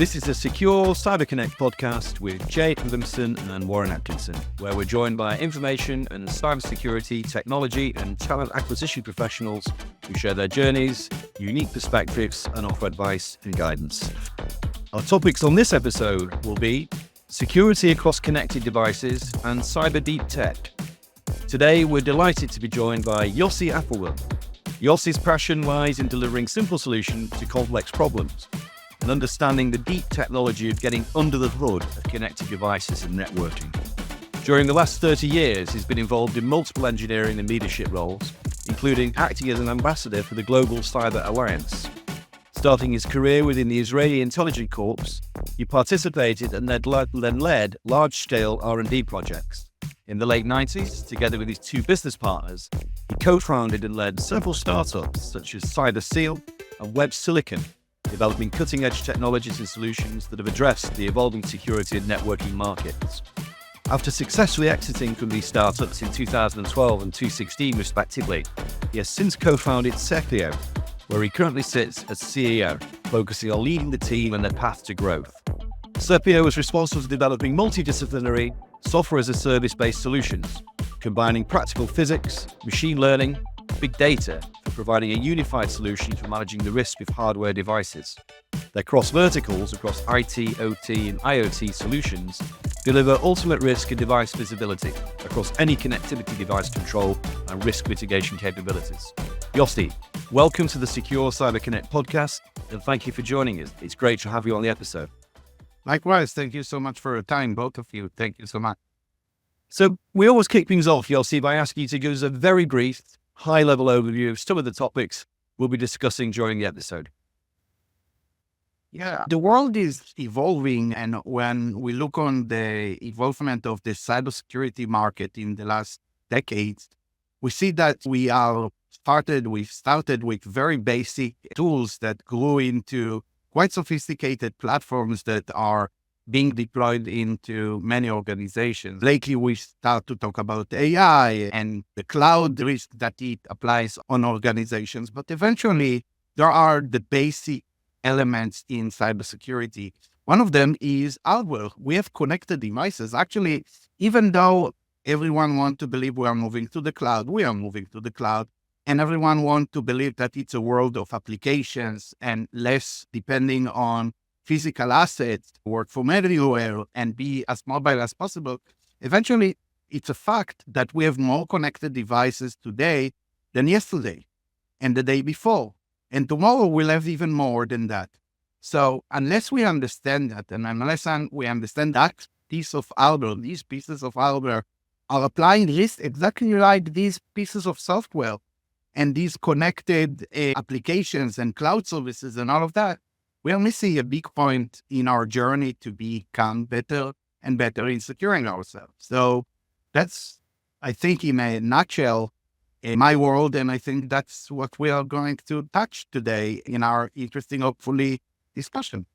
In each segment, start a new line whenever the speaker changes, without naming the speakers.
This is a Secure CyberConnect podcast with Jay Adamson and Warren Atkinson, where we're joined by information and cybersecurity, technology and talent acquisition professionals who share their journeys, unique perspectives and offer advice and guidance. Our topics on this episode will be security across connected devices and cyber deep tech. Today, we're delighted to be joined by Yossi Appleboum. Yossi's passion lies in delivering simple solutions to complex problems and understanding the deep technology of getting under the hood of connected devices and networking. During the last 30 years, he's been involved in multiple engineering and leadership roles, including acting as an ambassador for the Global Cyber Alliance. Starting his career within the Israeli Intelligence Corps, he participated and then led large-scale R&D projects. In the late 90s, together with his two business partners, he co-founded and led several startups such as CyberSeal and WebSilicon, developing cutting-edge technologies and solutions that have addressed the evolving security and networking markets. After successfully exiting from these startups in 2012 and 2016 respectively, he has since co-founded Sepio, where he currently sits as CEO, focusing on leading the team and their path to growth. Sepio is responsible for developing multidisciplinary software-as-a-service-based solutions, combining practical physics, machine learning, big data for providing a unified solution for managing the risk with hardware devices. Their cross-verticals across IT, OT, and IoT solutions deliver ultimate risk and device visibility across any connectivity device control and risk mitigation capabilities. Yossi, welcome to the Secure CyberConnect podcast, and thank you for joining us. It's great to have you on the episode.
Likewise, thank you so much for your time, both of you. Thank you so much.
So we always kick things off, Yossi, by asking you to give us a very brief, high-level overview of some of the topics we'll be discussing during the episode.
Yeah, the world is evolving, and when we look on the evolvement of the cybersecurity market in the last decades, we see that we started with very basic tools that grew into quite sophisticated platforms that are being deployed into many organizations. Lately, we start to talk about AI and the cloud risk that it applies on organizations. But eventually, there are the basic elements in cybersecurity. One of them is hardware. We have connected devices. Actually, even though everyone wants to believe we are moving to the cloud, we are moving to the cloud. And everyone wants to believe that it's a world of applications and less depending on physical assets, work from anywhere, and be as mobile as possible. Eventually, it's a fact that we have more connected devices today than yesterday and the day before. And tomorrow we'll have even more than that. So unless we understand that, and unless we understand that piece of hardware, these pieces of hardware are applying risk exactly like these pieces of software and these connected applications and cloud services and all of that, we are missing a big point in our journey to become better and better in securing ourselves. So that's, I think, in a nutshell, my world. And I think that's what we are going to touch today in our interesting, hopefully, discussion.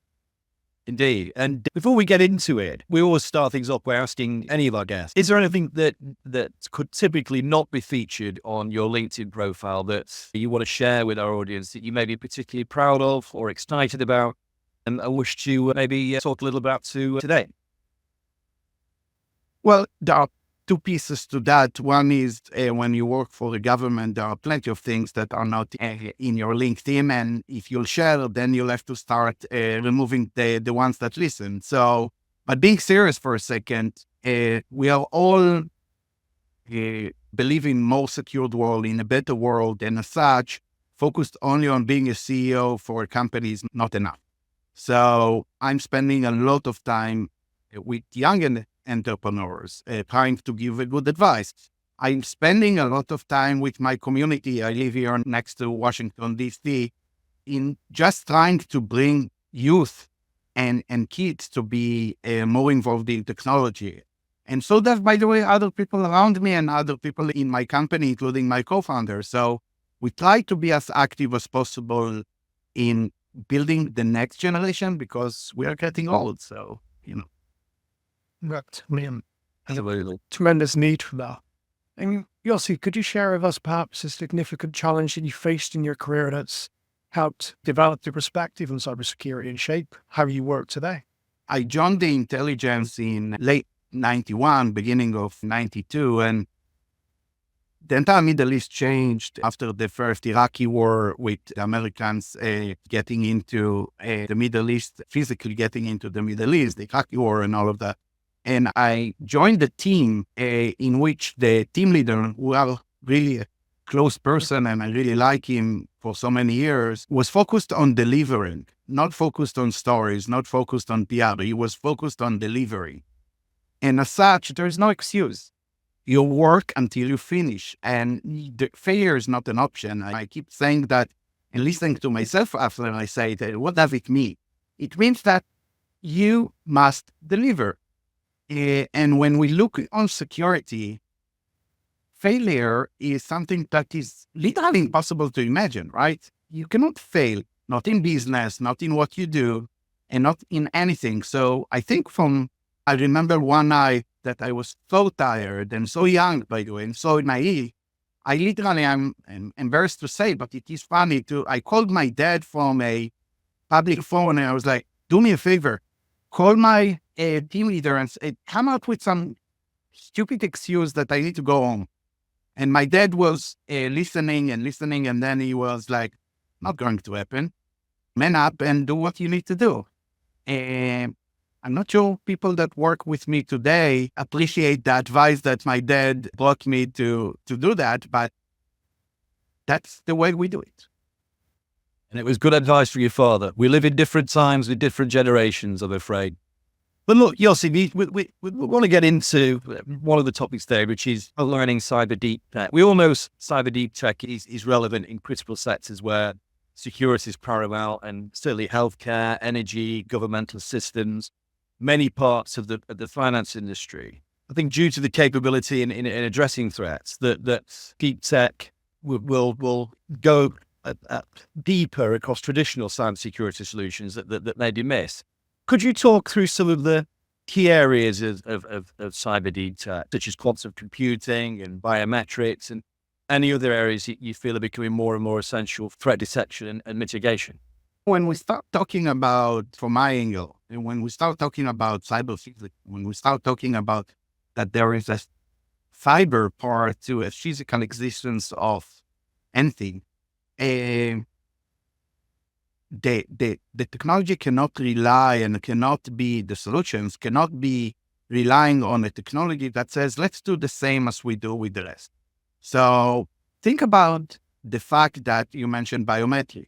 Indeed. And before we get into it, we always start things off by asking any of our guests, is there anything that could typically not be featured on your LinkedIn profile that you want to share with our audience that you may be particularly proud of or excited about and I wish to maybe talk a little about today?
Well, there are two pieces to that. One is when you work for the government, there are plenty of things that are not in your LinkedIn. And if you'll share, then you'll have to start removing the ones that listen. So, but being serious for a second, we are all believing more secured world, in a better world. And as such, focused only on being a CEO for a company is not enough. So I'm spending a lot of time with young entrepreneurs, trying to give a good advice. I'm spending a lot of time with my community. I live here next to Washington, D.C., in just trying to bring youth and kids to be more involved in technology. And so that, by the way, other people around me and other people in my company, including my co-founder. So we try to be as active as possible in building the next generation because we are getting old. So,
Right. Absolutely. Tremendous need for that. And Yossi, could you share with us perhaps a significant challenge that you faced in your career that's helped develop the perspective on cybersecurity and shape how you work today?
I joined the intelligence in late 91, beginning of 92, and the entire Middle East changed after the first Iraqi war, with the Americans getting into the Middle East, physically getting into the Middle East, the Iraqi war and all of that. And I joined the team in which the team leader, who are really a close person and I really like him for so many years, was focused on delivering, not focused on stories, not focused on PR. He was focused on delivering. And as such, there is no excuse. You work until you finish, and the failure is not an option. I keep saying that and listening to myself after I say it. What does it mean? It means that you must deliver. And when we look on security, failure is something that is literally impossible to imagine, right? You cannot fail, not in business, not in what you do, and not in anything. So I think I remember one night that I was so tired and so young, by the way, and so naive. I literally, I'm embarrassed to say, but it is funny I called my dad from a public phone and I was like, do me a favor, call my team leader and say, come out with some stupid excuse that I need to go home. And my dad was listening, and then he was like, not going to happen. Man up and do what you need to do. And I'm not sure people that work with me today appreciate the advice that my dad brought me to do that, but that's the way we do it.
And it was good advice from your father. We live in different times with different generations, I'm afraid. But look, Yossi, we want to get into one of the topics there, which is learning cyber deep tech. We all know cyber deep tech is relevant in critical sectors where security is paramount, and certainly healthcare, energy, governmental systems, many parts of the finance industry. I think due to the capability in addressing threats, that deep tech will go deeper across traditional cybersecurity solutions that may be missed. Could you talk through some of the key areas of cyber deep tech, such as quantum computing and biometrics, and any other areas you feel are becoming more and more essential for threat detection and mitigation?
When we start talking about, from my angle, and when we start talking about cybersecurity, when we start talking about that there is a cyber part to a physical existence of anything, the technology cannot rely and cannot be, the solutions cannot be relying on a technology that says, let's do the same as we do with the rest. So think about the fact that you mentioned biometric.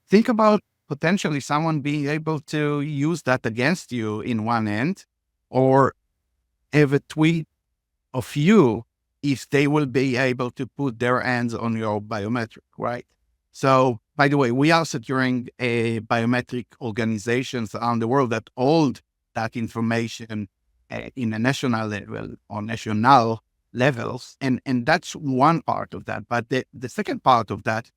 Think about potentially someone being able to use that against you in one end, or have a tweet of you if they will be able to put their hands on your biometric, right? So, by the way, we are securing biometric organizations around the world that hold that information in a national level or national levels. And that's one part of that. But the second part of that,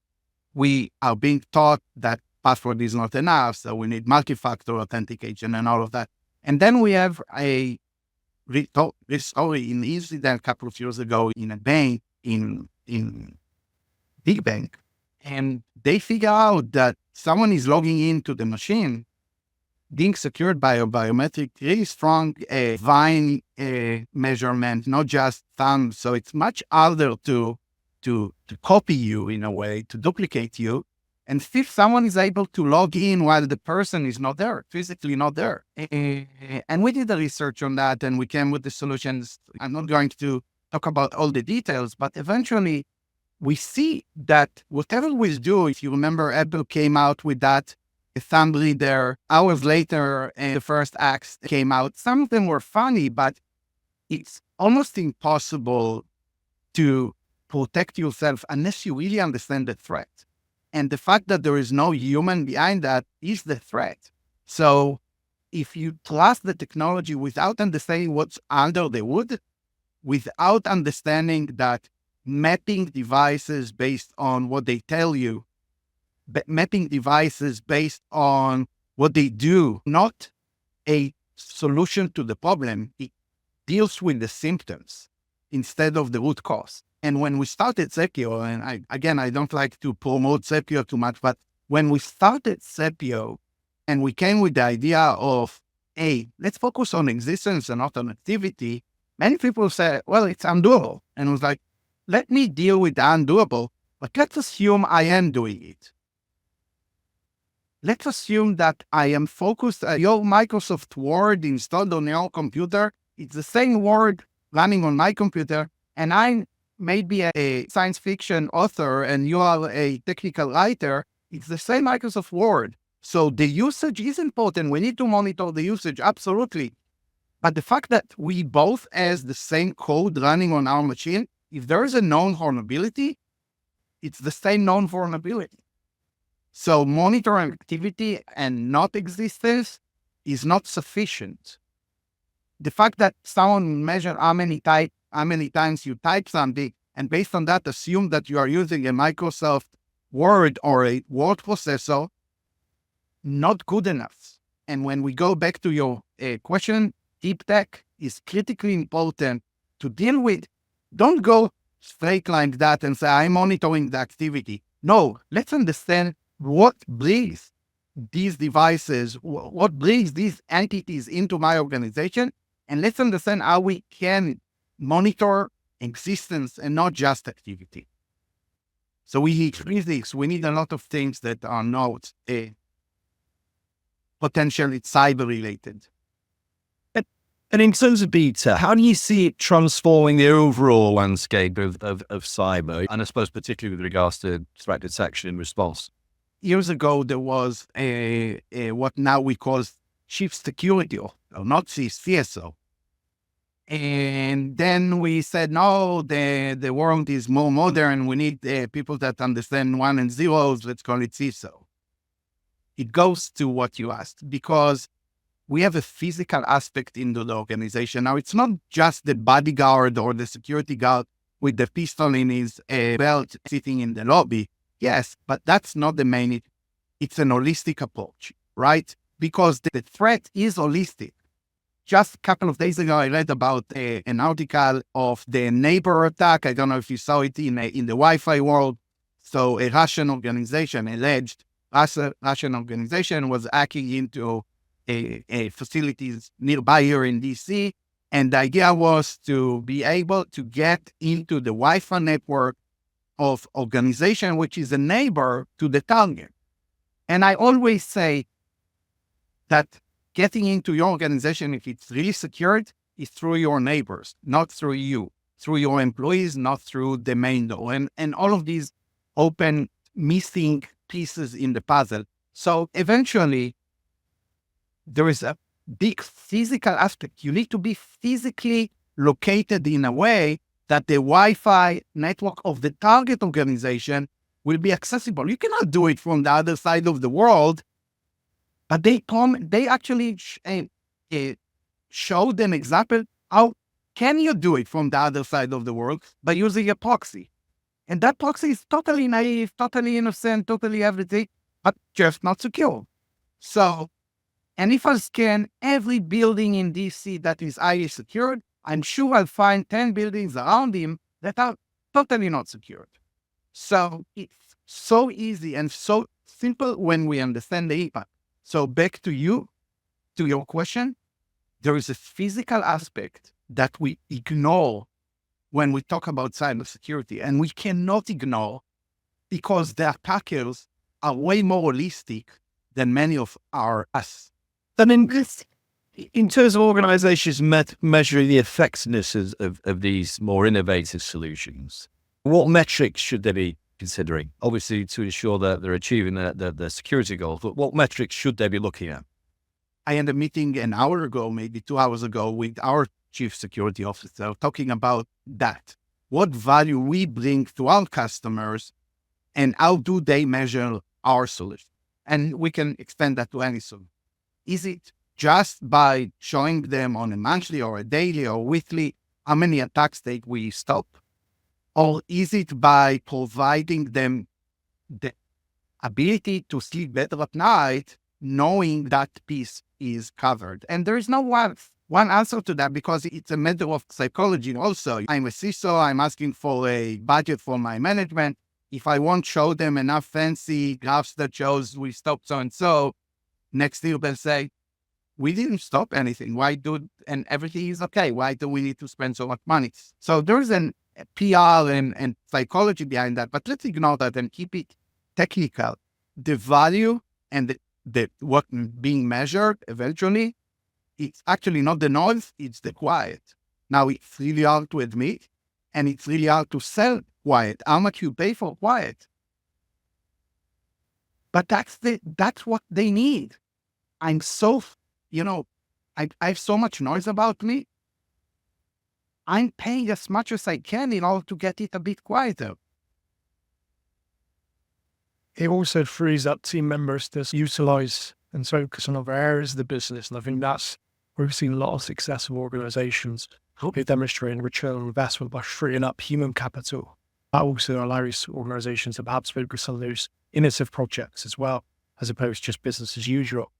we are being taught that password is not enough, so we need multi-factor authentication and all of that. And then we have a story in incident a couple of years ago in a bank, in big bank, and they figure out that someone is logging into the machine, being secured by a biometric, really strong vine measurement, not just thumb. So it's much harder to copy you in a way, to duplicate you. And still someone is able to log in while the person is not there, physically not there. And we did the research on that and we came with the solutions. I'm not going to talk about all the details, but eventually we see that whatever we do, if you remember, Apple came out with that thumb reader. Hours later, the first acts came out. Some of them were funny, but it's almost impossible to protect yourself unless you really understand the threat. And the fact that there is no human behind that is the threat. So if you trust the technology without understanding what's under the hood, without understanding that mapping devices based on what they tell you, mapping devices based on what they do, not a solution to the problem, it deals with the symptoms instead of the root cause. And when we started Sepio, and I don't like to promote Sepio too much, but when we started Sepio and we came with the idea of, hey, let's focus on existence and not on activity, many people say, well, it's undoable. And I was like, let me deal with the undoable, but let's assume I am doing it. Let's assume that I am focused. Your Microsoft Word installed on your computer, it's the same Word running on my computer, and I'm maybe a science fiction author and you are a technical writer. It's the same Microsoft Word. So the usage is important. We need to monitor the usage, absolutely. But the fact that we both has the same code running on our machine, if there is a known vulnerability, it's the same known vulnerability. So monitoring activity and not existence is not sufficient. The fact that someone measures how many times you type something, and based on that, assume that you are using a Microsoft Word or a word processor, not good enough. And when we go back to your question, deep tech is critically important to deal with. Don't go straight like that and say, I'm monitoring the activity. No, let's understand what brings these devices, what brings these entities into my organization, and let's understand how we can monitor existence and not just activity. So we need physics, we need a lot of things that are not potentially cyber related.
And in terms of beta, how do you see it transforming the overall landscape of cyber? And I suppose particularly with regards to threat detection and response.
Years ago, there was a what now we call chief security, or not CSO. And then we said, no, the world is more modern. We need people that understand one and zeros. Let's call it CISO. It goes to what you asked, because we have a physical aspect into the organization. Now, it's not just the bodyguard or the security guard with the pistol in his belt sitting in the lobby. Yes, but that's not the main. It's an holistic approach, right? Because the threat is holistic. Just a couple of days ago, I read about an article of the neighbor attack. I don't know if you saw it in the Wi-Fi world. So a Russian organization, alleged Russian organization, was hacking into a facilities nearby here in DC. And the idea was to be able to get into the Wi-Fi network of organization, which is a neighbor to the target. And I always say that getting into your organization, if it's really secured, is through your neighbors, not through you, through your employees, not through the main door. And all of these open missing pieces in the puzzle. So eventually, there is a big physical aspect. You need to be physically located in a way that the Wi-Fi network of the target organization will be accessible. You cannot do it from the other side of the world, but they actually showed an example. How can you do it from the other side of the world? By using a proxy. And that proxy is totally naive, totally innocent, totally everything, but just not secure. So, and if I scan every building in DC that is highly secured, I'm sure I'll find 10 buildings around him that are totally not secured. So it's so easy and so simple when we understand the impact. So back to you, to your question, there is a physical aspect that we ignore when we talk about cybersecurity, and we cannot ignore because the attackers are way more holistic than many of us.
Then in terms of organizations measuring the effectiveness of these more innovative solutions, what metrics should they be considering? Obviously, to ensure that they're achieving their security goals, but what metrics should they be looking at?
I had a meeting an hour ago, maybe 2 hours ago, with our chief security officer talking about that. What value we bring to our customers and how do they measure our solution? And we can extend that to any solution. Is it just by showing them on a monthly or a daily or weekly how many attacks that we stop? Or is it by providing them the ability to sleep better at night, knowing that piece is covered? And there is no one one answer to that, because it's a matter of psychology also. I'm a CISO, I'm asking for a budget for my management. If I won't show them enough fancy graphs that shows we stopped so-and-so, next year they'll say, we didn't stop anything. And everything is okay. Why do we need to spend so much money? So there's an PR and psychology behind that, but let's ignore that and keep it technical. The value and the what being measured eventually, it's actually not the noise, it's the quiet. Now it's really hard to admit, and it's really hard to sell quiet. How much you pay for quiet? But that's what they need. I'm so, I have so much noise about me. I'm paying as much as I can in order to get it a bit quieter.
It also frees up team members to utilize and focus on other areas of the business. And I think that's where we've seen a lot of successful organizations demonstrating return on investment by freeing up human capital. That also allows organizations to perhaps focus on those innovative projects as well, as opposed to just business as usual.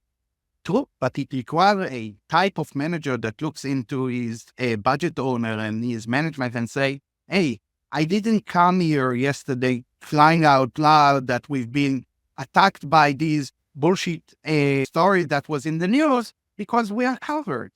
True, but it requires a type of manager that looks into his budget owner and his management and say, hey, I didn't come here yesterday flying out loud that we've been attacked by these bullshit stories that was in the news, because we are covered.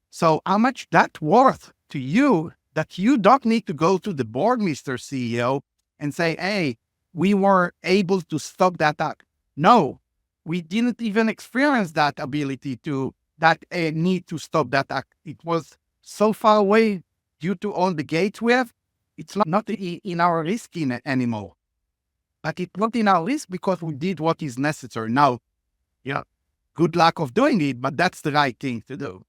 So how much that worth to you that you don't need to go to the board, Mr. CEO, and say, hey, we were able to stop that attack. No. We didn't even experience that ability to, that need to stop that act. It was so far away due to all the gates we have. It's not in our risk anymore. But it's not in our risk because we did what is necessary. Now, good luck of doing it, but that's the right thing to do.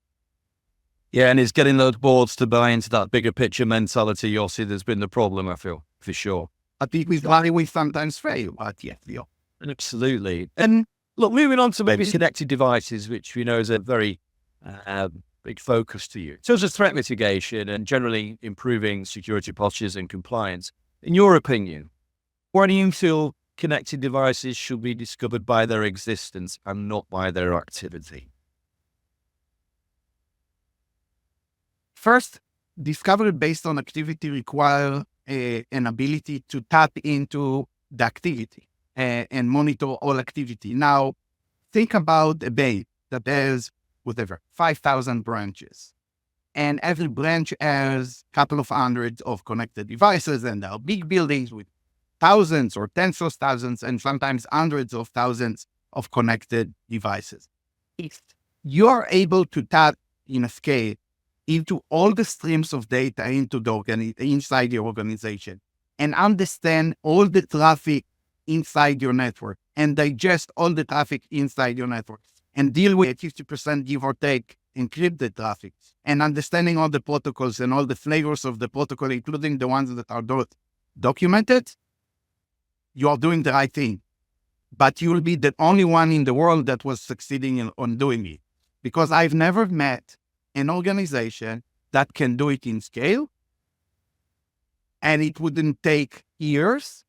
Yeah, and it's getting those boards to buy into that bigger picture mentality, Yossi, that's been the problem, I feel, for sure.
I think we sometimes fail, but yes,
Absolutely. And look, moving on to maybe connected devices, which we know is a very big focus to you. In terms of threat mitigation and generally improving security postures and compliance, in your opinion, why do you feel connected devices should be discovered by their existence and not by their activity?
First, discovery based on activity require an ability to tap into the activity and monitor all activity. Now, think about a bank that has, 5,000 branches. And every branch has a couple of hundreds of connected devices, and there are big buildings with thousands or tens of thousands and sometimes hundreds of thousands of connected devices. If you are able to tap in a scale into all the streams of data inside your organization and understand all the traffic inside your network and digest all the traffic inside your network and deal with 50%, give or take, encrypted traffic, and understanding all the protocols and all the flavors of the protocol, including the ones that are documented, you are doing the right thing. But you will be the only one in the world that was succeeding on doing it. Because I've never met an organization that can do it in scale, and it wouldn't take years,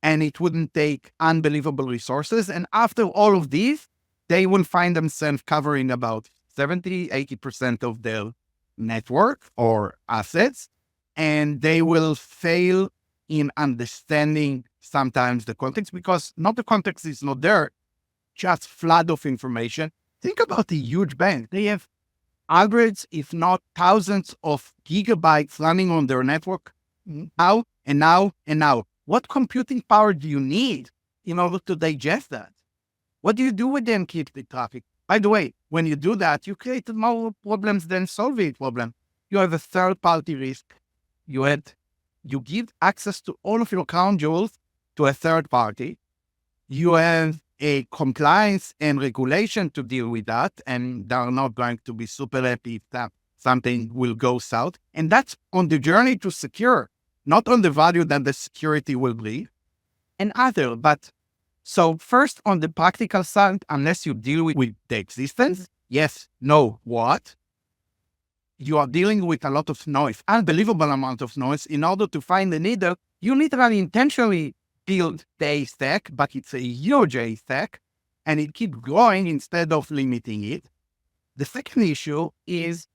and it wouldn't take unbelievable resources. And after all of these, they will find themselves covering about 70, 80% of their network or assets, and they will fail in understanding sometimes the context, because not the context is not there, just flood of information. Think about a huge bank. They have hundreds, if not thousands of gigabytes running on their network now and now and now. What computing power do you need in order to digest that? What do you do with the encrypted traffic? By the way, when you do that, you create more problems than solving problem. You have a third-party risk. You give access to all of your crown jewels to a third party. You have a compliance and regulation to deal with that, and they're not going to be super happy if that something will go south. And that's on the journey to secure, not on the value that the security will bring, and other. But so first, on the practical side, unless you deal with the existence, yes, no, what? You are dealing with a lot of noise, unbelievable amount of noise. In order to find the needle, you literally intentionally build the A stack, but it's a huge A stack, and it keeps growing instead of limiting it. The second issue is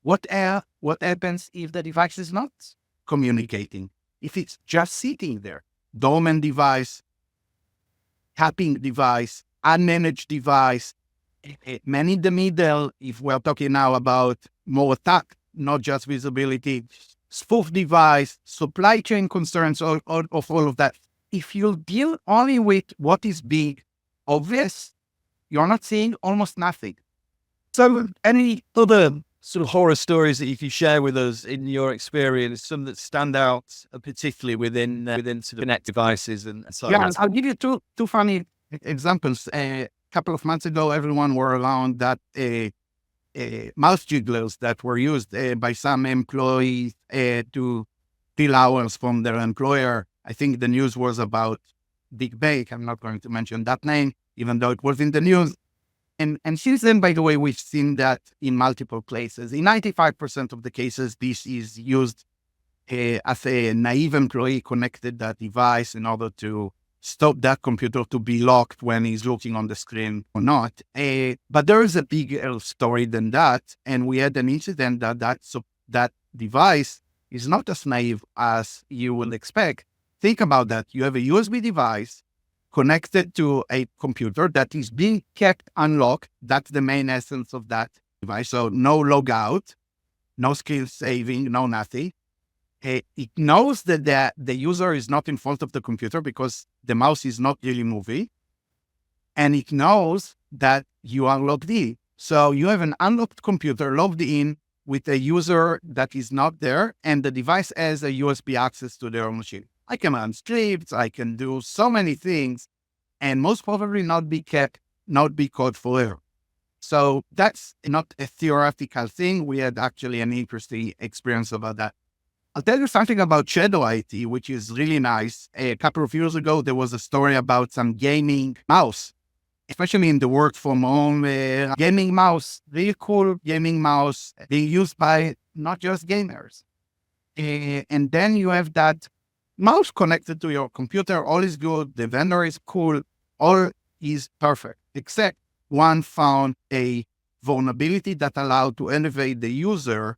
What happens if the device is not communicating? If it's just sitting there, dormant device, tapping device, unmanaged device, man in the middle, if we're talking now about more attack, not just visibility, spoof device, supply chain concerns, all of that. If you deal only with what is big, obvious, you're not seeing almost nothing.
So any other sort of horror stories that you can share with us in your experience, some that stand out particularly within sort of connect devices and so on?
Yeah, I'll give you two funny examples. A couple of months ago, everyone were around that mouse jigglers that were used by some employees to steal hours from their employer. I think the news was about Big Bake. I'm not going to mention that name, even though it was in the news. And since then, by the way, we've seen that in multiple places. In 95% of the cases, this is used as a naive employee connected that device in order to stop that computer to be locked when he's looking on the screen or not. But there is a bigger story than that. And we had an incident that device is not as naive as you would expect. Think about that. You have a USB device connected to a computer that is being kept unlocked. That's the main essence of that device. So no logout, no skill saving, no nothing. It knows that the user is not in front of the computer because the mouse is not really moving. And it knows that you are logged in. So you have an unlocked computer logged in with a user that is not there, and the device has a USB access to their machine. I can run scripts, I can do so many things, and most probably not be caught for error. So that's not a theoretical thing. We had actually an interesting experience about that. I'll tell you something about shadow IT, which is really nice. A couple of years ago, there was a story about some gaming mouse, especially in the work from home gaming mouse, really cool gaming mouse being used by not just gamers. And then you have that mouse connected to your computer, all is good, the vendor is cool, all is perfect, except one found a vulnerability that allowed to elevate the user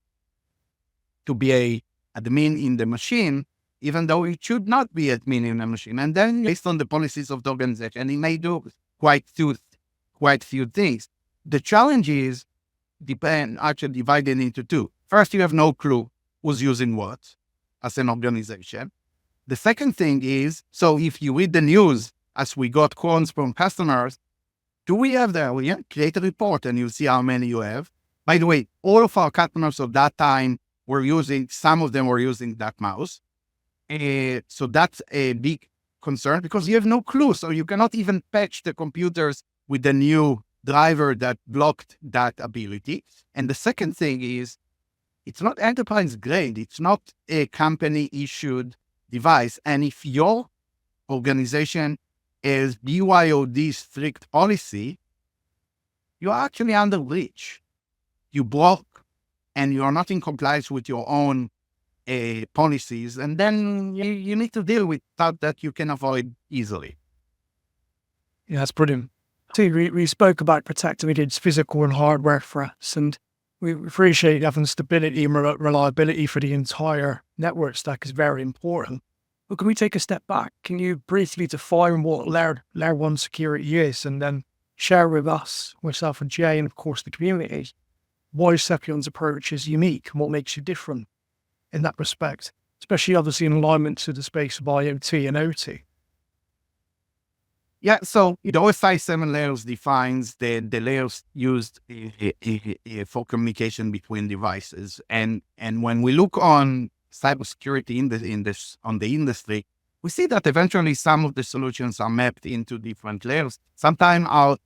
to be a admin in the machine, even though it should not be admin in the machine. And then based on the policies of the organization, it may do quite few things. The challenge is actually divided into two. First, you have no clue who's using what as an organization. The second thing is, so if you read the news, as we got calls from customers, do we have there? We create a report and you'll see how many you have. By the way, all of our customers of that time some of them were using that mouse. So that's a big concern because you have no clue. So you cannot even patch the computers with the new driver that blocked that ability. And the second thing is, it's not enterprise grade. It's not a company issued device. And if your organization is BYOD strict policy, you're actually under breach. You block and you're not in compliance with your own policies. And then you need to deal with that you can avoid easily.
Yeah, that's brilliant. See, we spoke about protecting against physical and hardware threats, and we appreciate having stability and reliability for the entire network stack is very important. But can we take a step back? Can you briefly define what layer 1 security is, and then share with us, myself and Jay, and of course the community, why Sepion's approach is unique and what makes you different in that respect, especially obviously in alignment to the space of IoT and OT?
Yeah, so the OSI 7 layers defines the layers used for communication between devices. And when we look on cybersecurity on the industry, we see that eventually some of the solutions are mapped into different layers. Sometimes are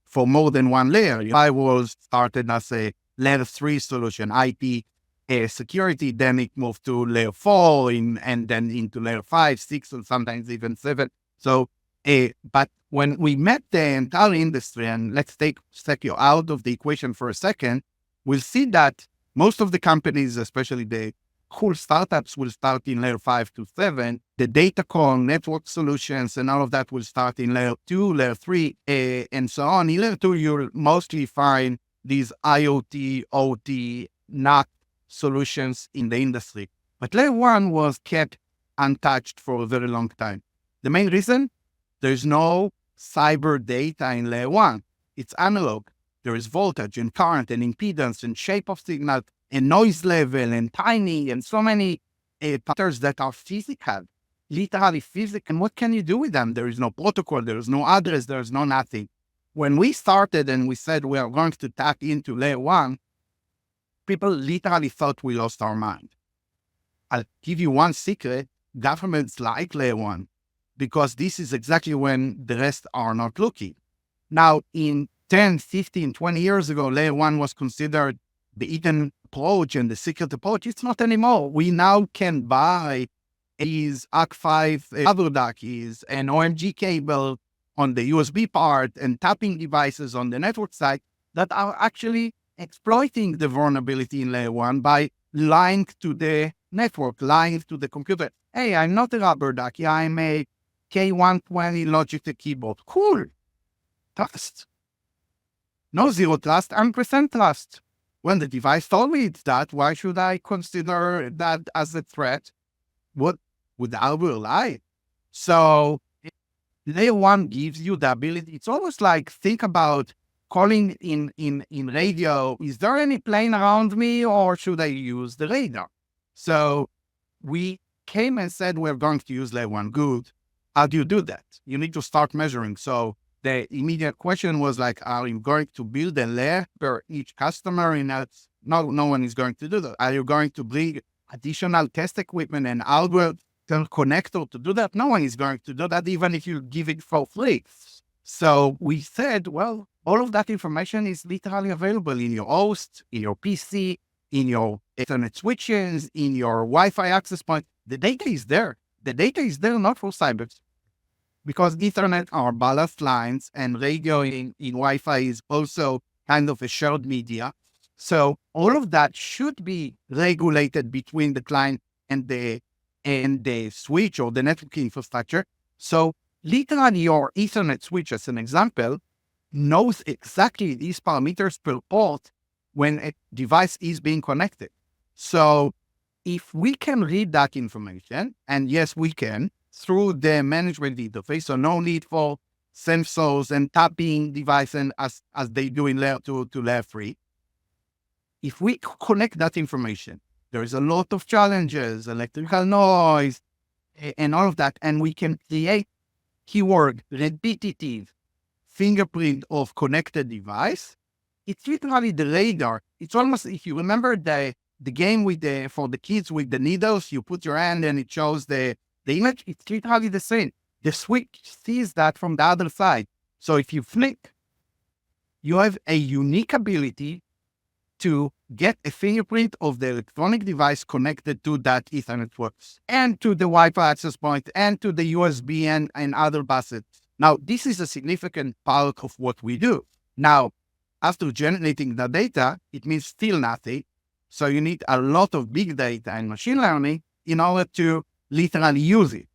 for more than one layer. Firewalls started as a layer 3 solution, IP security, then it moved to layer 4 and then into layer 5, 6, and sometimes even 7. So, but when we met the entire industry, and let's take Sepio out of the equation for a second, we'll see that most of the companies, especially the cool startups, will start in layer 5 to 7. The datacom, network solutions, and all of that will start in layer 2, layer 3, and so on. In layer 2, you'll mostly find these IoT, OT, not solutions in the industry. But layer one was kept untouched for a very long time. The main reason? There's no cyber data in layer one. It's analog. There is voltage and current and impedance and shape of signal and noise level and timing and so many patterns that are physical, literally physical. And what can you do with them? There is no protocol, there is no address, there is no nothing. When we started and we said we are going to tap into layer one, people literally thought we lost our mind. I'll give you one secret. Governments like layer one because this is exactly when the rest are not looking. Now, in 10, 15, 20 years ago, layer one was considered the hidden approach and the secret approach. It's not anymore. We now can buy these AC5 other duckies and OMG cable on the USB part and tapping devices on the network side that are actually exploiting the vulnerability in layer one by lying to the network, lying to the computer. Hey, I'm not a rubber ducky. I'm a K120 Logitech keyboard. Cool. Trust. No zero trust, 100% trust. When the device told me it's that, why should I consider that as a threat? What would I rely? So layer one gives you the ability. It's almost like think about calling in radio. Is there any plane around me or should I use the radar? So we came and said, we're going to use layer one. Good. How do you do that? You need to start measuring. So the immediate question was like, are you going to build a layer per each customer? And that's no one is going to do that. Are you going to bring additional test equipment and algorithm connector to do that? No one is going to do that, even if you give it for free. So we said, well, all of that information is literally available in your host, in your PC, in your Ethernet switches, in your Wi-Fi access point. The data is there. The data is there not for cyber. Because Ethernet are ballast lines and radio in Wi-Fi is also kind of a shared media. So all of that should be regulated between the client and the switch or the network infrastructure. So literally your Ethernet switch, as an example, knows exactly these parameters per port when a device is being connected. So if we can read that information, and yes, we can, through the management interface, so no need for sensors and tapping devices as they do in layer 2 to layer 3. If we connect that information, there is a lot of challenges, electrical noise, and all of that, and we can create keyword repetitive fingerprint of connected device. It's literally the radar. It's almost, if you remember the game for the kids with the needles, you put your hand and it shows the image. It's literally the same. The switch sees that from the other side. So if you flick, you have a unique ability to get a fingerprint of the electronic device connected to that Ethernet port and to the Wi-Fi access point and to the USB and other buses. Now, this is a significant part of what we do. Now, after generating the data, it means still nothing. So you need a lot of big data and machine learning in order to literally use it.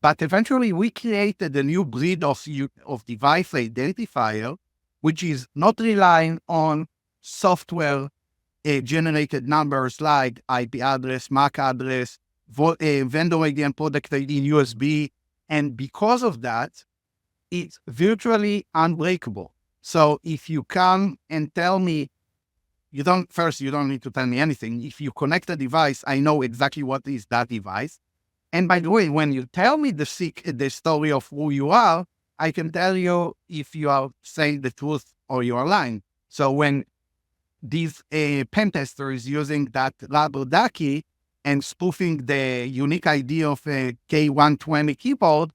But eventually we created a new breed of device identifier, which is not relying on software generated numbers like IP address, MAC address, vendor ID and product ID, USB. And because of that, it's virtually unbreakable. So if you come and tell me, you don't need to tell me anything. If you connect a device, I know exactly what is that device. And by the way, when you tell me the story of who you are, I can tell you if you are saying the truth or you are lying. So when this pen tester is using that rubber ducky and spoofing the unique ID of a K120 keyboard,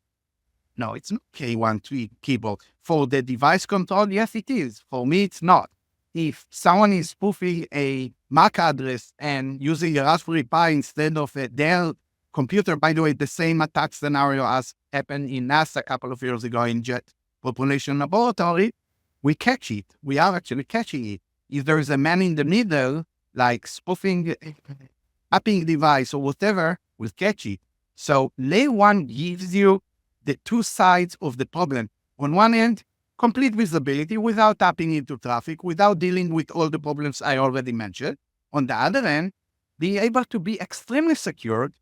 no, it's not K120 keyboard. For the device control, yes, it is. For me, it's not. If someone is spoofing a MAC address and using a Raspberry Pi instead of a Dell computer, by the way, the same attack scenario as happened in NASA a couple of years ago in Jet Propulsion Laboratory, we catch it. We are actually catching it. If there is a man in the middle, like spoofing a tapping device or whatever, we'll catch it. So layer one gives you the two sides of the problem. On one end, complete visibility without tapping into traffic, without dealing with all the problems I already mentioned. on the other hand, being able to be extremely secured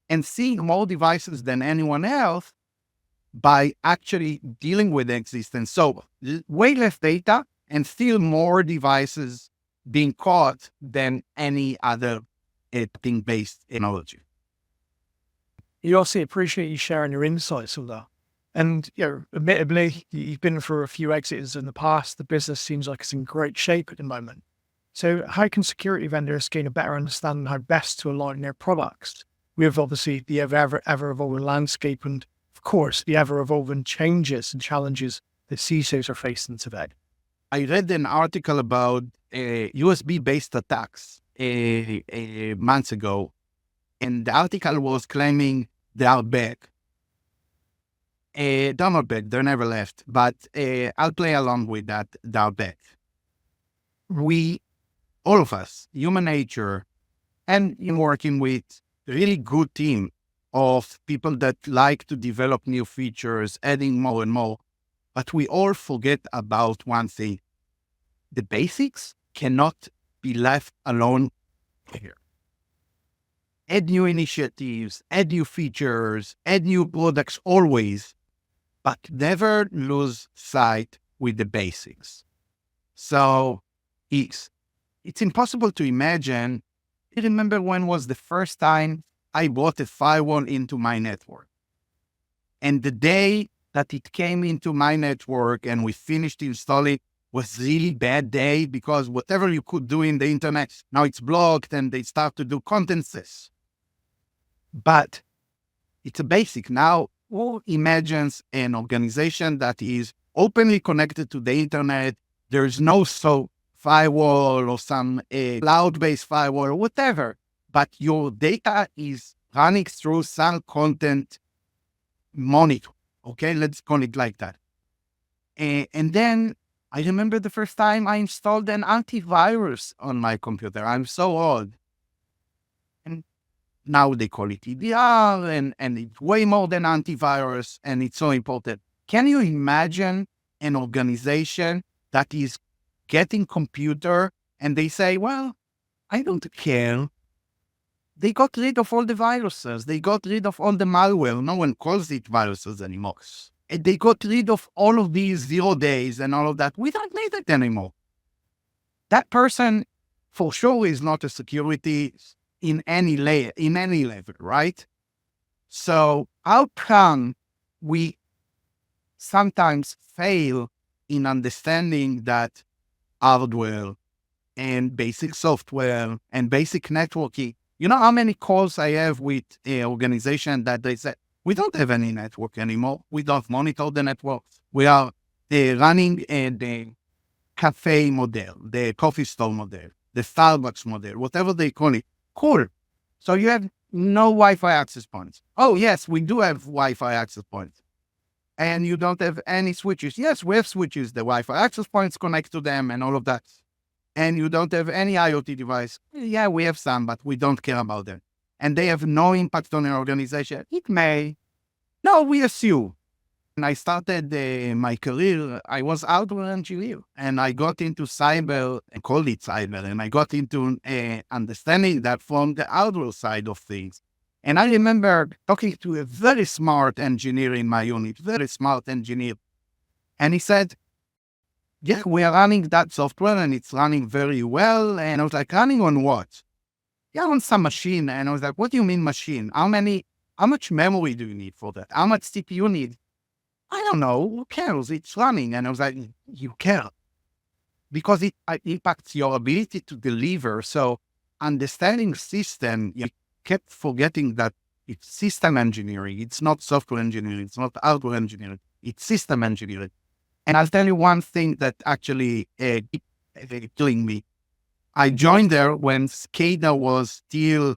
and seeing more devices than anyone else by actually dealing with the existence. So way less data and still more devices being caught than any other thing-based technology.
You also appreciate you sharing your insights on that. And, admittedly, you've been through a few exits in the past. The business seems like it's in great shape at the moment. So how can security vendors gain a better understanding how best to align their products with obviously the ever-evolving landscape and, of course, the ever-evolving changes and challenges that CISOs are facing today?
I read an article about USB-based attacks months ago, and the article was claiming they are back. They're not back, they're never left, but I'll play along with that, they're back. All of us, human nature, and in working with really good team of people that like to develop new features, adding more and more, but we all forget about one thing. The basics cannot be left alone here. Add new initiatives, add new features, add new products always, but never lose sight with the basics. So it's impossible to imagine. I remember when was the first time I brought a firewall into my network. And the day that it came into my network and we finished installing was really bad day because whatever you could do in the internet, now it's blocked and they start to do contests. But it's a basic. Now, who imagines an organization that is openly connected to the internet? There is no firewall or some cloud-based firewall or whatever, but your data is running through some content monitor. Okay, let's call it like that. And then I remember the first time I installed an antivirus on my computer. I'm so old. And now they call it EDR, and it's way more than antivirus, and it's so important. Can you imagine an organization that is getting computer and they say, well, I don't care. They got rid of all the viruses. They got rid of all the malware. No one calls it viruses anymore. And they got rid of all of these 0 days and all of that. We don't need it anymore. That person, for sure, is not a security in any layer, in any level, right? So how come we sometimes fail in understanding that hardware and basic software and basic networking? You know how many calls I have with an organization that they say, we don't have any network anymore. We don't monitor the networks. We are running the cafe model, the coffee store model, the Starbucks model, whatever they call it. Cool. So you have no Wi-Fi access points. Oh, yes, we do have Wi-Fi access points. And you don't have any switches. Yes, we have switches. The Wi-Fi access points connect to them and all of that. And you don't have any IoT device. Yeah, we have some, but we don't care about them. And they have no impact on our organization. It may. No, we assume. When I started my career, I was hardware engineer, and I got into cyber, and called it cyber, and I got into understanding that from the hardware side of things. And I remember talking to a very smart engineer in my unit, very smart engineer. And he said, yeah, we are running that software and it's running very well. And I was like, running on what? Yeah, on some machine. And I was like, what do you mean machine? How much memory do you need for that? How much CPU you need? I don't know. Who cares? It's running. And I was like, you care. Because it impacts your ability to deliver. So understanding system, you kept forgetting that it's system engineering. It's not software engineering. It's not hardware engineering. It's system engineering. And I'll tell you one thing that actually killing me. I joined there when SCADA was still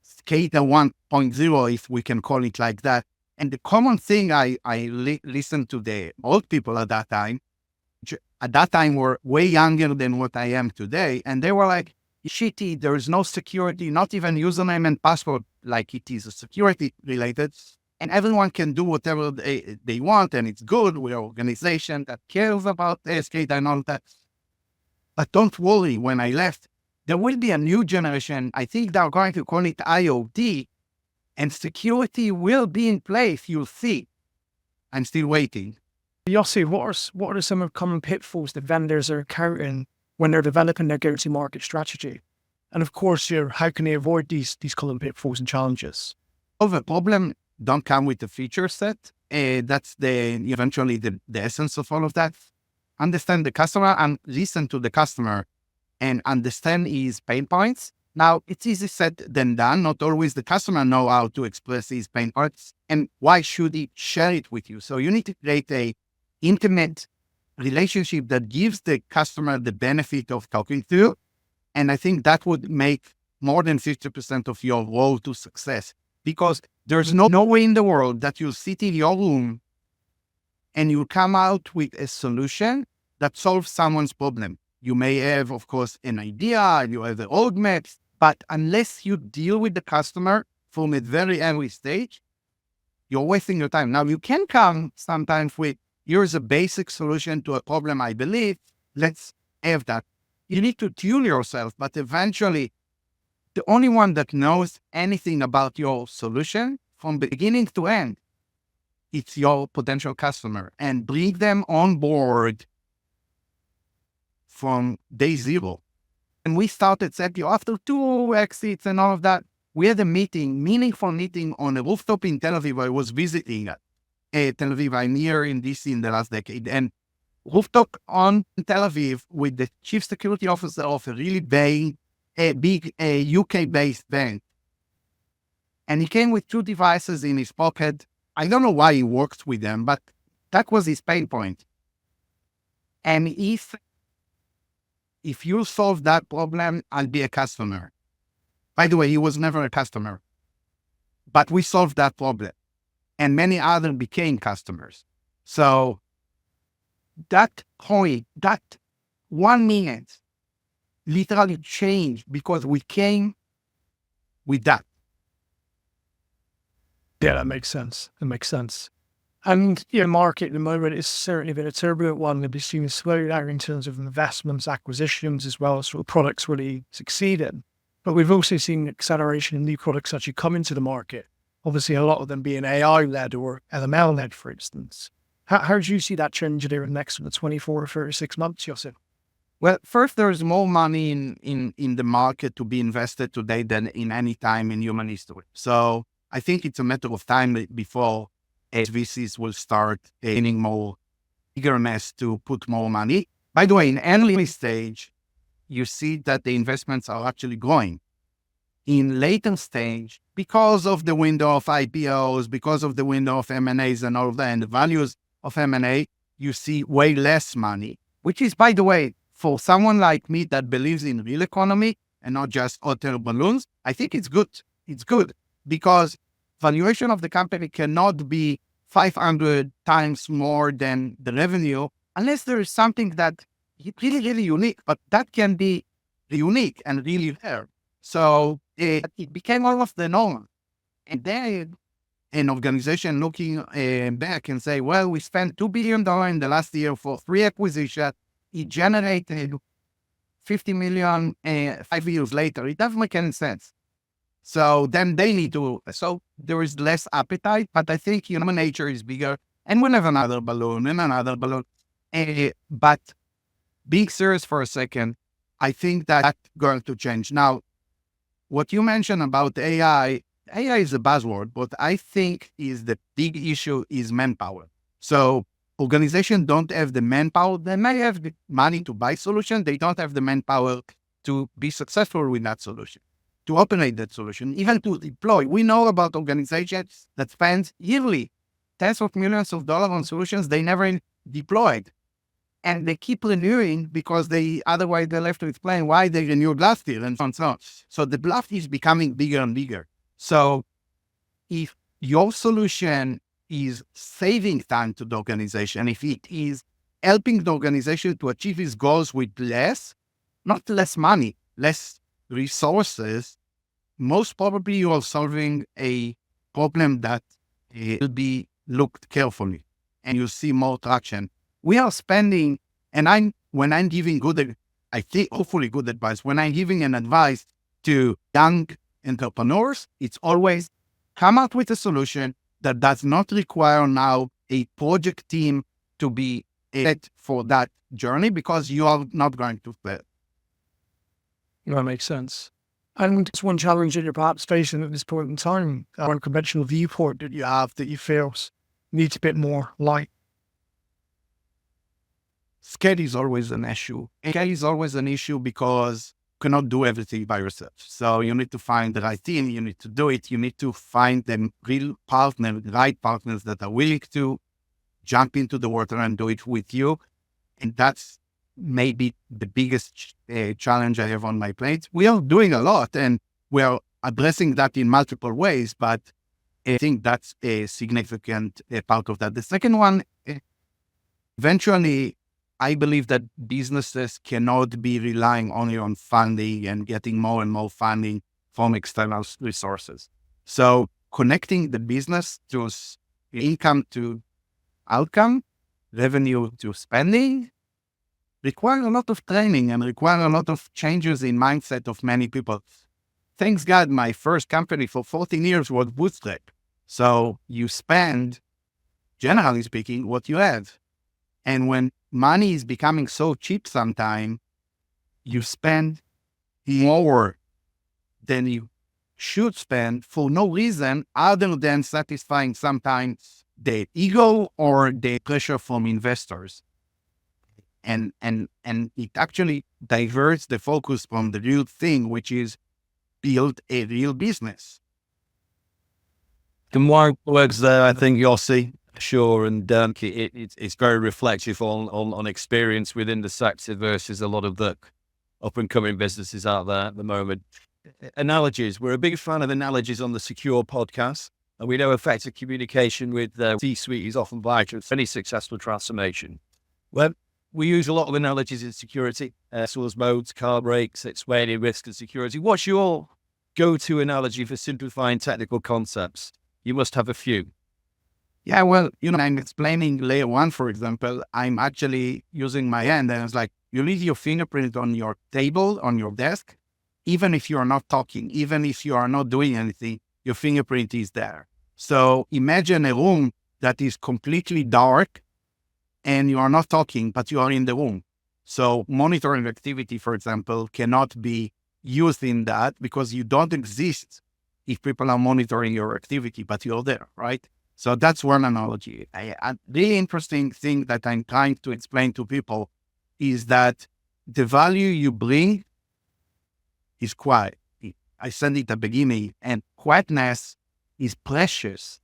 SCADA 1.0, if we can call it like that. And the common thing I listened to the old people at that time were way younger than what I am today. And they were like, shitty, there is no security, not even username and password, like it is a security related. And everyone can do whatever they want, and it's good. We're an organization that cares about SCADA and all that. But don't worry, when I left, there will be a new generation. I think they're going to call it IoT, and security will be in place. You'll see. I'm still waiting.
Yossi, what are some of common pitfalls that vendors are encountering when they're developing their go-to-market strategy? And of course, how can they avoid these common pitfalls and challenges?
The problem don't come with the feature set. That's eventually the essence of all of that. Understand the customer and listen to the customer and understand his pain points. Now, it's easier said than done. Not always the customer know how to express his pain points, and why should he share it with you? So you need to create a intimate relationship that gives the customer the benefit of talking to you. And I think that would make more than 50% of your road to success, because there's no way in the world that you'll sit in your room and you'll come out with a solution that solves someone's problem. You may have, of course, an idea, you have a roadmap, but unless you deal with the customer from a very early stage, you're wasting your time. Now, you can come sometimes with, here's a basic solution to a problem I believe, let's have that. You need to tune yourself, but eventually, the only one that knows anything about your solution from beginning to end, it's your potential customer, and bring them on board from day zero. And we started Sepio after 2 exits and all of that. We had a meaningful meeting on a rooftop in Tel Aviv. I was visiting Tel Aviv. I'm here in DC in the last decade. And rooftop on Tel Aviv with the chief security officer of a really big UK-based bank. And he came with 2 devices in his pocket. I don't know why he worked with them, but that was his pain point. And if you solve that problem, I'll be a customer. By the way, he was never a customer, but we solved that problem, and many others became customers. So that point, that 1 minute literally changed because we came with that.
Yeah, that makes sense. And the market at the moment is certainly been a turbulent one. We've seen a slowdown in terms of investments, acquisitions, as well as sort of products really succeeding. But we've also seen acceleration in new products actually come into the market. Obviously, a lot of them being AI-led or LML-led, for instance. How do you see that changing over the next 24 or 36 months, Yossi?
Well, first, there's more money in the market to be invested today than in any time in human history. So I think it's a matter of time before VCs will start gaining more eagerness to put more money. By the way, in early stage, you see that the investments are actually growing. In later stage, because of the window of IPOs, because of the window of M&As and all of that, and the values of M&A, you see way less money, which is, by the way, for someone like me that believes in real economy and not just hot air balloons, I think it's good. It's good because valuation of the company cannot be 500 times more than the revenue unless there is something that is really, really unique, but that can be unique and really rare. So it became almost the norm. And then an organization looking back and say, well, we spent $2 billion in the last year for 3 acquisitions. It generated $50 million 5 years later. It doesn't make any sense. So then they need to, so there is less appetite, but I think human nature is bigger. And we'll have another balloon and another balloon. But being serious for a second, I think that's going to change. Now, what you mentioned about AI is a buzzword, but I think is the big issue is manpower. So organizations don't have the manpower. They may have the money to buy solutions. They don't have the manpower to be successful with that solution, to operate that solution, even to deploy. We know about organizations that spend yearly tens of millions of dollars on solutions they never deployed. And they keep renewing because otherwise they'll have to explain why they renewed last year and so on and so on. So the bluff is becoming bigger and bigger. So if your solution is saving time to the organization, if it is helping the organization to achieve its goals with less, not less money, less resources, most probably you are solving a problem that will be looked carefully and you see more traction. We are spending, and when I'm giving good I think hopefully good advice. When I'm giving an advice to young entrepreneurs, it's always come out with a solution that does not require now a project team to be set for that journey, because you are not going to fail.
That makes sense. And it's one challenge that you're perhaps facing at this point in time, or unconventional viewpoint that you have that you feel needs a bit more light.
Scale is always an issue. Scale is always an issue because you cannot do everything by yourself. So you need to find the right team. You need to do it. You need to find the real partner, right partners that are willing to jump into the water and do it with you. And that's maybe the biggest challenge I have on my plate. We are doing a lot and we are addressing that in multiple ways, but I think that's a significant part of that. The second one, eventually, I believe that businesses cannot be relying only on funding and getting more and more funding from external resources. So connecting the business to income to outcome, revenue to spending, require a lot of training and require a lot of changes in mindset of many people. Thanks God, my first company for 14 years was bootstrap. So you spend, generally speaking, what you have. And when money is becoming so cheap sometimes, you spend more than you should spend for no reason other than satisfying sometimes the ego or the pressure from investors. And it actually diverts the focus from the real thing, which is build a real business.
Some wise words there, I think, Yossi. Sure, and it's very reflective on experience within the sector versus a lot of the up-and-coming businesses out there at the moment. Analogies. We're a big fan of analogies on the Secure podcast, and we know effective communication with the C-suite is often vital for any successful transformation. Well, we use a lot of analogies in security, source modes, car brakes, explaining risk and security. What's your go-to analogy for simplifying technical concepts? You must have a few.
Yeah, well, I'm explaining layer one, for example, I'm actually using my hand and it's like, you leave your fingerprint on your table, on your desk, even if you are not talking, even if you are not doing anything, your fingerprint is there. So imagine a room that is completely dark and you are not talking, but you are in the room. So monitoring activity, for example, cannot be used in that because you don't exist if people are monitoring your activity, but you're there, right? So that's one analogy. A really interesting thing that I'm trying to explain to people is that the value you bring is quiet. I said it at the beginning, and quietness is precious,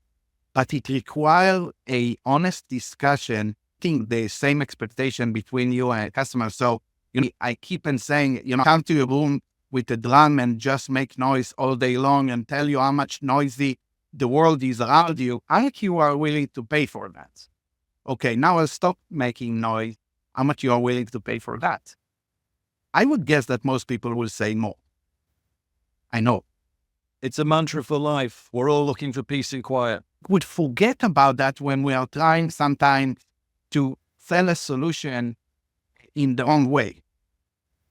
but it requires a honest discussion, the same expectation between you and a customer. So I keep on saying, come to your room with a drum and just make noise all day long and tell you how much noisy the world is around you. How much you are willing to pay for that? Okay, now I'll stop making noise. How much you are willing to pay for that? I would guess that most people will say more. I know.
It's a mantra for life. We're all looking for peace and quiet.
Would forget about that when we are trying sometimes to sell a solution in the wrong way.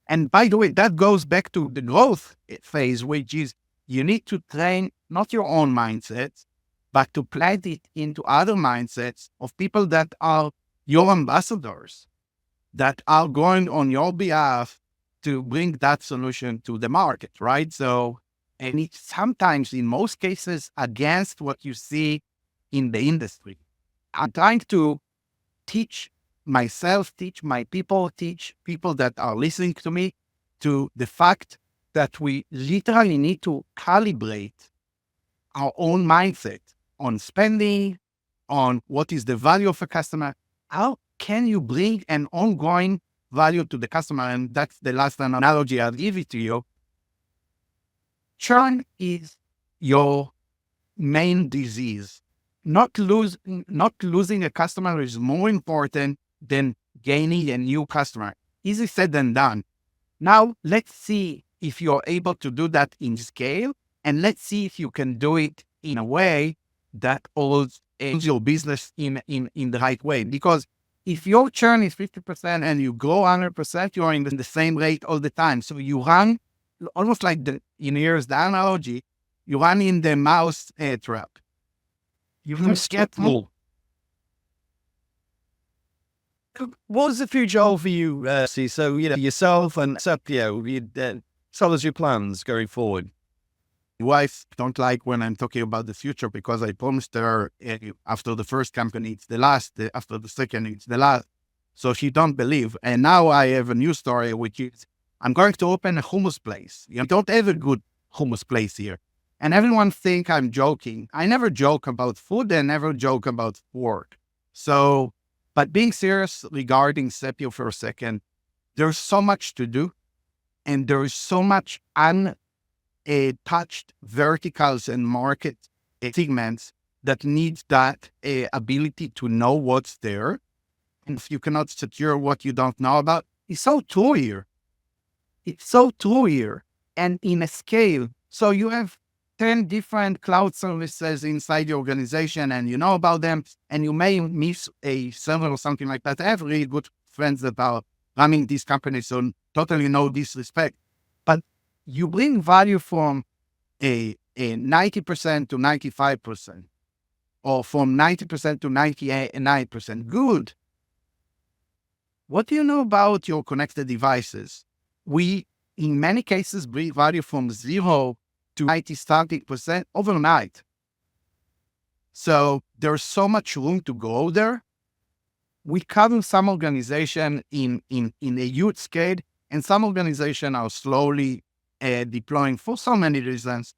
And by the way, that goes back to the growth phase, which is you need to train not your own mindset, but to plant it into other mindsets of people that are your ambassadors, that are going on your behalf to bring that solution to the market, right? So, and it's sometimes, in most cases, against what you see in the industry. I'm trying to teach myself, teach my people, teach people that are listening to me to the fact that we literally need to calibrate our own mindset on spending, on what is the value of a customer. How can you bring an ongoing value to the customer? And that's the last analogy I'll give it to you. Churn is your main disease. Not losing a customer is more important than gaining a new customer. Easy said than done. Now, let's see if you're able to do that in scale, and let's see if you can do it in a way that holds your business in the right way. Because if your churn is 50% and you grow 100%, you're in the same rate all the time. So you run almost like here's the analogy, you run in the mouse trap. You must get more.
What's the future hold for you, see? So, yourself and Sepio, tell us your plans going forward.
My wife don't like when I'm talking about the future because I promised her after the first company, it's the last. After the second, it's the last. So she don't believe. And now I have a new story, which is I'm going to open a hummus place. You don't have a good hummus place here. And everyone think I'm joking. I never joke about food and never joke about work. So, but being serious regarding Sepio for a second, there's so much to do. And there is so much touched verticals and market segments that need that ability to know what's there. And if you cannot secure what you don't know about, it's so true here. It's so true here. And in a scale, so you have 10 different cloud services inside the organization and you know about them and you may miss a server or something like that. I have really good friends that are running these companies, so totally no disrespect. But you bring value from a 90% to 95% or from 90% to 99%. Good. What do you know about your connected devices? We, in many cases, bring value from 0 to 90% overnight. So there's so much room to go there. We cover some organization in a huge scale, and some organizations are slowly deploying for so many reasons.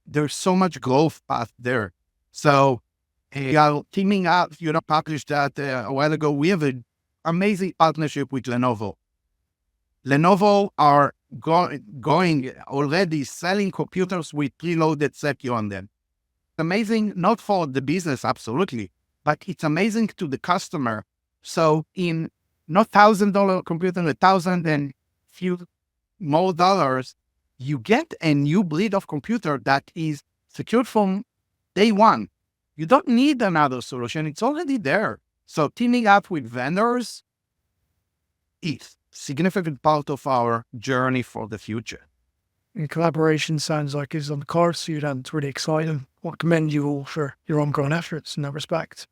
There's so much growth path there. So we are teaming up, published that a while ago. We have an amazing partnership with Lenovo. Lenovo are going already selling computers with preloaded Sepio on them. Amazing, not for the business, absolutely, but it's amazing to the customer. So in not $1,000 computer, $1,000 and few more dollars, you get a new breed of computer that is secured from day one. You don't need another solution. It's already there. So teaming up with vendors is significant part of our journey for the future.
And collaboration sounds like is on the cards for you, and it's really exciting. I commend you all for your ongoing efforts in that respect.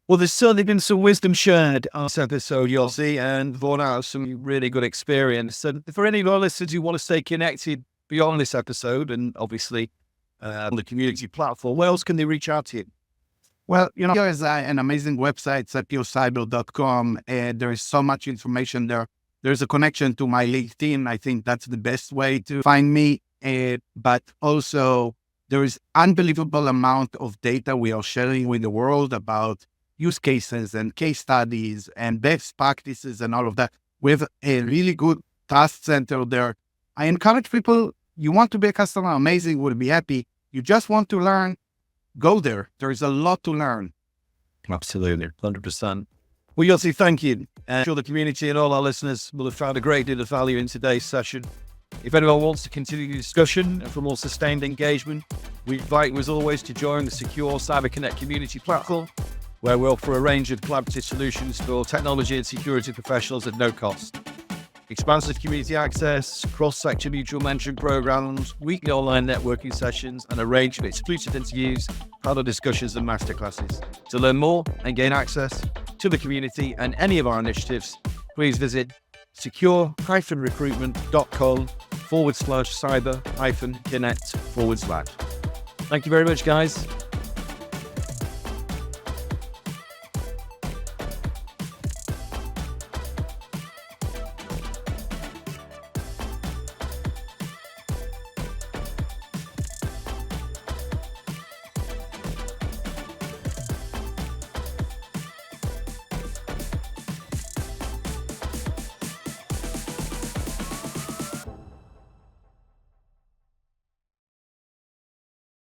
Well, there's certainly been some wisdom shared on this episode, Yossi, and borne out of some really good experience. And for any of our listeners who want to stay connected beyond this episode, and obviously on the community platform, where else can they reach out to you?
Well, there's an amazing website, sepiocyber.com, and there is so much information there. There's a connection to my LinkedIn. I think that's the best way to find me. But also, there is unbelievable amount of data we are sharing with the world about use cases and case studies and best practices and all of that. We have a really good task center there. I encourage people, you want to be a customer, amazing, we'll be happy. You just want to learn, go there. There is a lot to learn.
Absolutely, 100%. Well, Yossi, thank you. I'm sure the community and all our listeners will have found a great deal of value in today's session. If anyone wants to continue the discussion and for more sustained engagement, we invite you as always to join the secure CyberConnect community platform, where we offer a range of collaborative solutions for technology and security professionals at no cost. Expansive community access, cross-sector mutual mentoring programs, weekly online networking sessions, and a range of exclusive interviews, panel discussions, and masterclasses. To learn more and gain access to the community and any of our initiatives, please visit secure-recruitment.com/cyber-connect/. Thank you very much, guys.